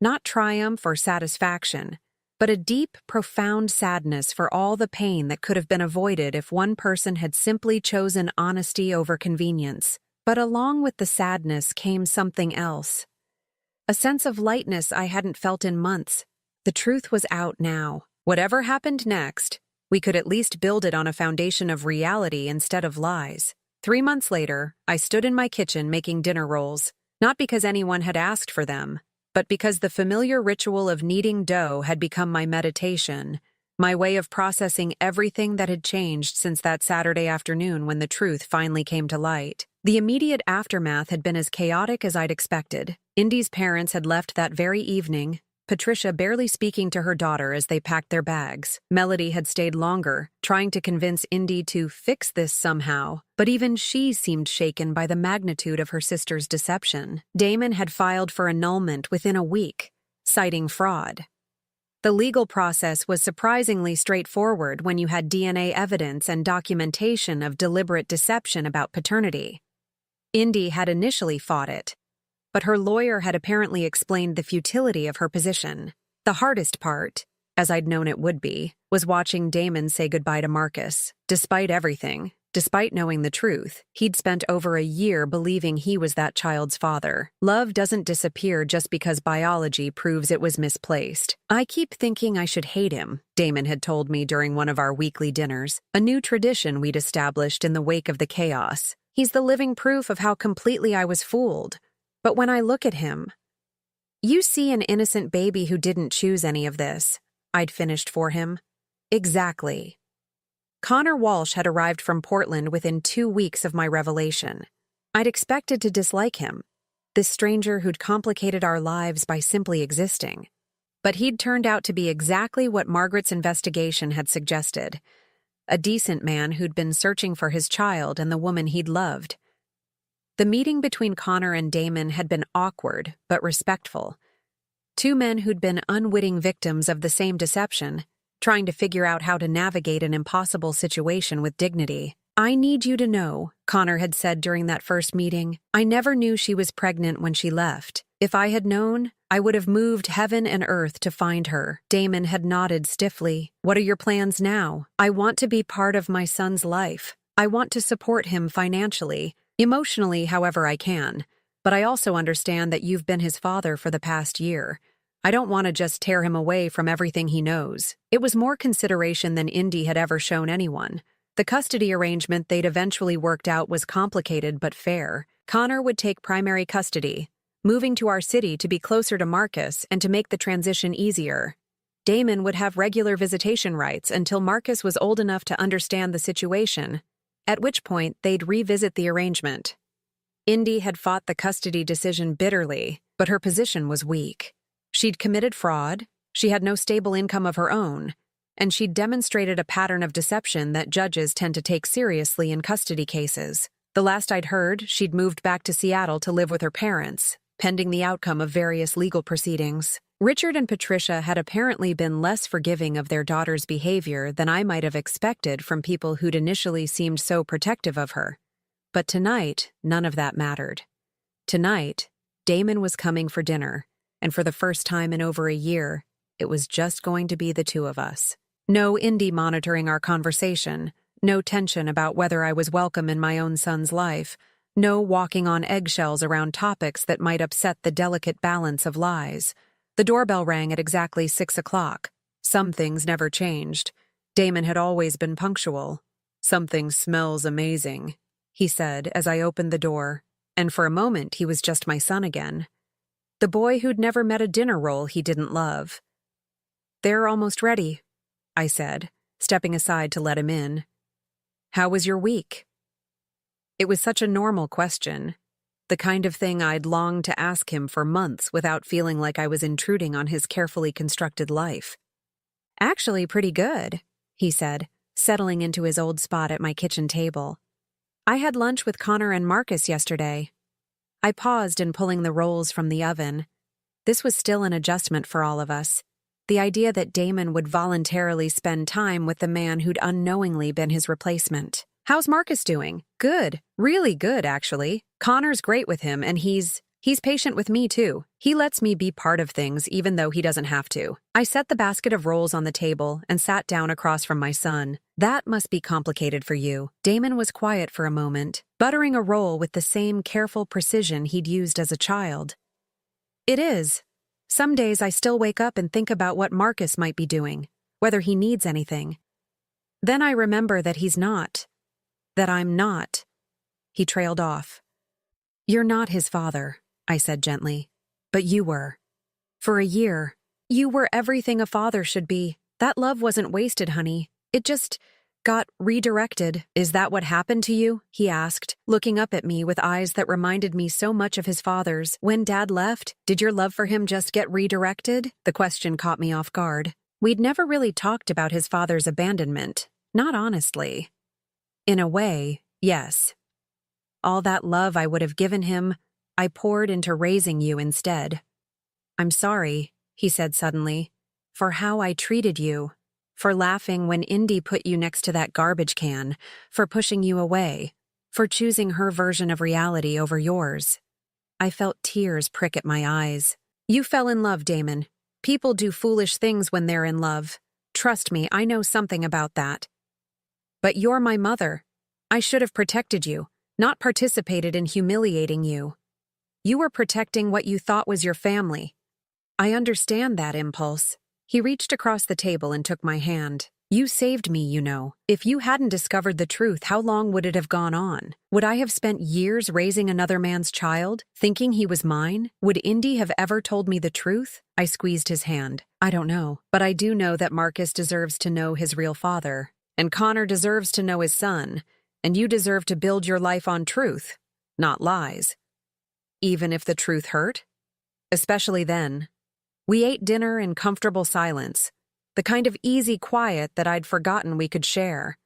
Not triumph or satisfaction, but a deep, profound sadness for all the pain that could have been avoided if one person had simply chosen honesty over convenience. But along with the sadness came something else. A sense of lightness I hadn't felt in months. The truth was out now. Whatever happened next, we could at least build it on a foundation of reality instead of lies. 3 months later, I stood in my kitchen making dinner rolls, not because anyone had asked for them, but because the familiar ritual of kneading dough had become my meditation, my way of processing everything that had changed since that Saturday afternoon when the truth finally came to light. The immediate aftermath had been as chaotic as I'd expected. Indy's parents had left that very evening, Patricia barely speaking to her daughter as they packed their bags. Melody had stayed longer, trying to convince Indy to fix this somehow, but even she seemed shaken by the magnitude of her sister's deception. Damon had filed for annulment within a week, citing fraud. The legal process was surprisingly straightforward when you had DNA evidence and documentation of deliberate deception about paternity. Indy had initially fought it, but her lawyer had apparently explained the futility of her position. The hardest part, as I'd known it would be, was watching Damon say goodbye to Marcus. Despite everything, despite knowing the truth, he'd spent over a year believing he was that child's father. Love doesn't disappear just because biology proves it was misplaced. I keep thinking I should hate him, Damon had told me during one of our weekly dinners, a new tradition we'd established in the wake of the chaos. He's the living proof of how completely I was fooled. But when I look at him, you see an innocent baby who didn't choose any of this, I'd finished for him. Exactly. Connor Walsh had arrived from Portland within 2 weeks of my revelation. I'd expected to dislike him, this stranger who'd complicated our lives by simply existing. But he'd turned out to be exactly what Margaret's investigation had suggested, a decent man who'd been searching for his child and the woman he'd loved. The meeting between Connor and Damon had been awkward but respectful. Two men who'd been unwitting victims of the same deception, trying to figure out how to navigate an impossible situation with dignity. "I need you to know," Connor had said during that first meeting, "I never knew she was pregnant when she left. If I had known, I would have moved heaven and earth to find her." Damon had nodded stiffly. "What are your plans now?" "I want to be part of my son's life. I want to support him financially, emotionally however I can, but I also understand that you've been his father for the past year. I don't want to just tear him away from everything he knows." It was more consideration than Indy had ever shown anyone. The custody arrangement they'd eventually worked out was complicated but fair. Connor would take primary custody, moving to our city to be closer to Marcus and to make the transition easier. Damon would have regular visitation rights until Marcus was old enough to understand the situation, at which point they'd revisit the arrangement. Indy had fought the custody decision bitterly, but her position was weak. She'd committed fraud, she had no stable income of her own, and she'd demonstrated a pattern of deception that judges tend to take seriously in custody cases. The last I'd heard, she'd moved back to Seattle to live with her parents, pending the outcome of various legal proceedings. Richard and Patricia had apparently been less forgiving of their daughter's behavior than I might have expected from people who'd initially seemed so protective of her. But tonight, none of that mattered. Tonight, Damon was coming for dinner, and for the first time in over a year, it was just going to be the two of us. No Indy monitoring our conversation, no tension about whether I was welcome in my own son's life, no walking on eggshells around topics that might upset the delicate balance of lies. The doorbell rang at exactly 6 o'clock. Some things never changed. Damon had always been punctual. "Something smells amazing," he said as I opened the door, and for a moment he was just my son again. The boy who'd never met a dinner roll he didn't love. "They're almost ready," I said, stepping aside to let him in. "How was your week?" It was such a normal question, the kind of thing I'd longed to ask him for months without feeling like I was intruding on his carefully constructed life. "Actually, pretty good," he said, settling into his old spot at my kitchen table. "I had lunch with Connor and Marcus yesterday." I paused in pulling the rolls from the oven. This was still an adjustment for all of us. The idea that Damon would voluntarily spend time with the man who'd unknowingly been his replacement. "How's Marcus doing?" "Good. Really good, actually. Connor's great with him, and he's patient with me, too. He lets me be part of things even though he doesn't have to." I set the basket of rolls on the table and sat down across from my son. "That must be complicated for you." Damon was quiet for a moment, buttering a roll with the same careful precision he'd used as a child. "It is. Some days I still wake up and think about what Marcus might be doing, whether he needs anything. Then I remember that he's not. That I'm not." He trailed off. "You're not his father," I said gently. "But you were. For a year, you were everything a father should be. That love wasn't wasted, honey. It just got redirected. Is that what happened to you? He asked, looking up at me with eyes that reminded me so much of his father's. When Dad left, did your love for him just get redirected? The question caught me off guard. We'd never really talked about his father's abandonment. Not honestly. In a way, yes. All that love I would have given him, I poured into raising you instead. I'm sorry, he said suddenly, for how I treated you, for laughing when Indy put you next to that garbage can, for pushing you away, for choosing her version of reality over yours. I felt tears prick at my eyes. You fell in love, Damon. People do foolish things when they're in love. Trust me, I know something about that. But you're my mother. I should have protected you, not participated in humiliating you. You were protecting what you thought was your family. I understand that impulse. He reached across the table and took my hand. You saved me, you know. If you hadn't discovered the truth, how long would it have gone on? Would I have spent years raising another man's child, thinking he was mine? Would Indy have ever told me the truth? I squeezed his hand. I don't know, but I do know that Marcus deserves to know his real father, and Connor deserves to know his son, and you deserve to build your life on truth, not lies. Even if the truth hurt? Especially then. We ate dinner in comfortable silence, the kind of easy quiet that I'd forgotten we could share.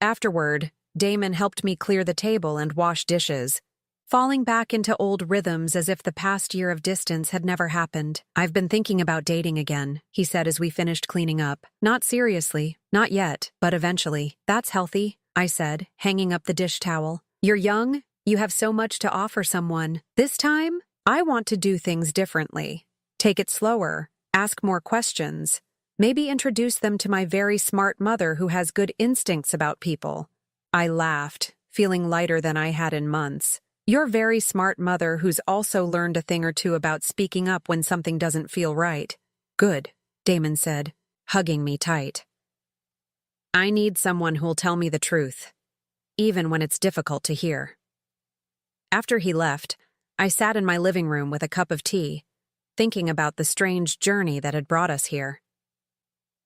Afterward, Damon helped me clear the table and wash dishes, falling back into old rhythms as if the past year of distance had never happened. I've been thinking about dating again, he said as we finished cleaning up. Not seriously, not yet, but eventually. That's healthy, I said, hanging up the dish towel. You're young, you have so much to offer someone. This time, I want to do things differently. Take it slower, ask more questions, maybe introduce them to my very smart mother who has good instincts about people. I laughed, feeling lighter than I had in months. Your very smart mother who's also learned a thing or two about speaking up when something doesn't feel right. Good, Damon said, hugging me tight. I need someone who'll tell me the truth, even when it's difficult to hear. After he left, I sat in my living room with a cup of tea, thinking about the strange journey that had brought us here.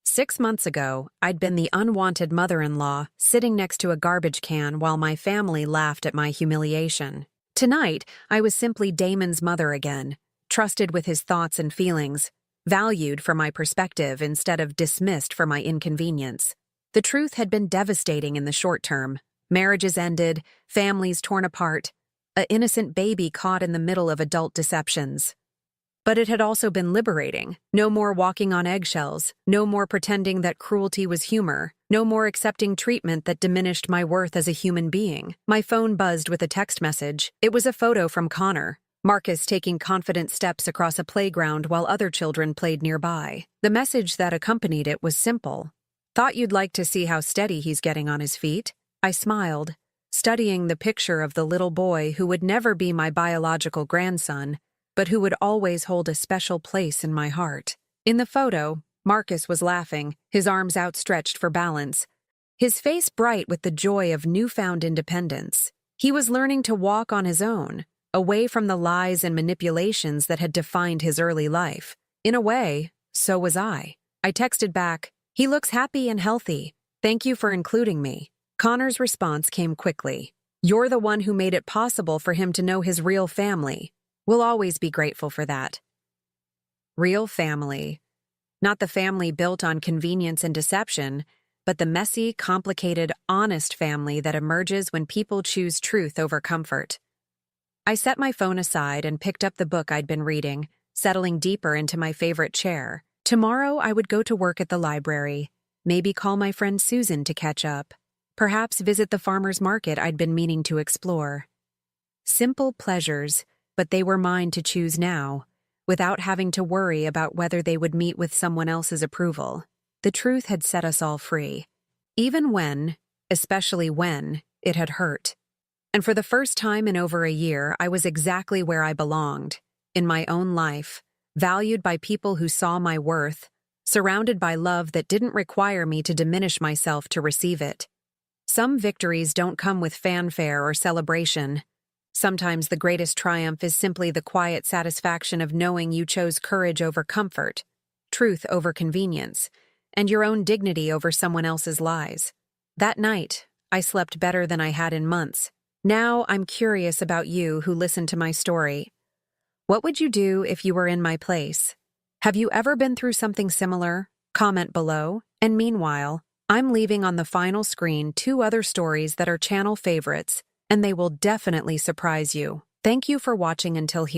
6 months ago, I'd been the unwanted mother-in-law sitting next to a garbage can while my family laughed at my humiliation. Tonight, I was simply Damon's mother again, trusted with his thoughts and feelings, valued for my perspective instead of dismissed for my inconvenience. The truth had been devastating in the short term. Marriages ended, families torn apart, an innocent baby caught in the middle of adult deceptions. But it had also been liberating. No more walking on eggshells, no more pretending that cruelty was humor, no more accepting treatment that diminished my worth as a human being. My phone buzzed with a text message. It was a photo from Connor, Marcus taking confident steps across a playground while other children played nearby. The message that accompanied it was simple. Thought you'd like to see how steady he's getting on his feet? I smiled, studying the picture of the little boy who would never be my biological grandson, but who would always hold a special place in my heart. In the photo, Marcus was laughing, his arms outstretched for balance, his face bright with the joy of newfound independence. He was learning to walk on his own, away from the lies and manipulations that had defined his early life. In a way, so was I. I texted back, "He looks happy and healthy. Thank you for including me." Connor's response came quickly. "You're the one who made it possible for him to know his real family. We'll always be grateful for that." Real family. Not the family built on convenience and deception, but the messy, complicated, honest family that emerges when people choose truth over comfort. I set my phone aside and picked up the book I'd been reading, settling deeper into my favorite chair. Tomorrow I would go to work at the library, maybe call my friend Susan to catch up, perhaps visit the farmer's market I'd been meaning to explore. Simple pleasures, but they were mine to choose now, without having to worry about whether they would meet with someone else's approval. The truth had set us all free, even when, especially when, it had hurt. And for the first time in over a year, I was exactly where I belonged, in my own life, valued by people who saw my worth, surrounded by love that didn't require me to diminish myself to receive it. Some victories don't come with fanfare or celebration. Sometimes the greatest triumph is simply the quiet satisfaction of knowing you chose courage over comfort, truth over convenience, and your own dignity over someone else's lies. That night, I slept better than I had in months. Now I'm curious about you who listened to my story. What would you do if you were in my place? Have you ever been through something similar? Comment below. And meanwhile, I'm leaving on the final screen 2 other stories that are channel favorites, and they will definitely surprise you. Thank you for watching until here.